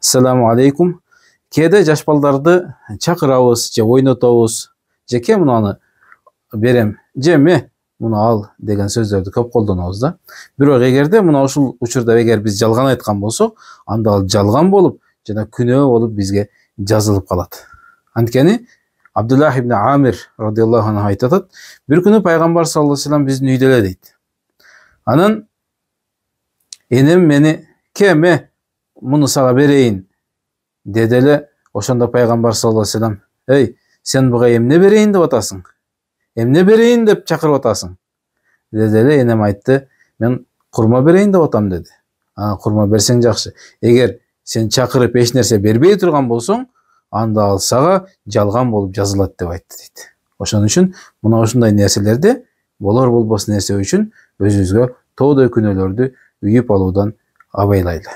Assalamu alaikum. Кээде жаш балдарды чакырабыз же ойнотобуз. Же кээ мунаны берем, же ме муну ал деген сөздөрдү көп колдонобуз да. Бирок эгерде мына ушул учурда эгер биз жалган айткан болсок, анда ал жалган болуп жана күнөө болуп бизге жазылып калат. Анткени Абдуллах ибн Амир радиаллаху анху айтат, бир күнү пайгамбар саллаллаху алейхи вассалам биздин үйдө эле дейт. Анан энем мени кеме муну сага берейин деди эле. Ошондо пайгамбар саллаллаху алейхи вассалам: "Эй, сен буга эмне берейин деп атасың? Эмне берейин деп чакырып атасың?" деди эле. Энем айтты: "Мен курма берейин деп атам" деди. Курма берсең жакшы. Эгер сен чакырып эч нерсе бербей турган болсоң, анда ал сага жалган болуп жазылат деп айтты дейт. Ошон үчүн мына ушундай нерселерди болор болбос нерсе үчүн өзүбүзгө тоодой күнөөлөрдү үйүп алуудан абайлайлы.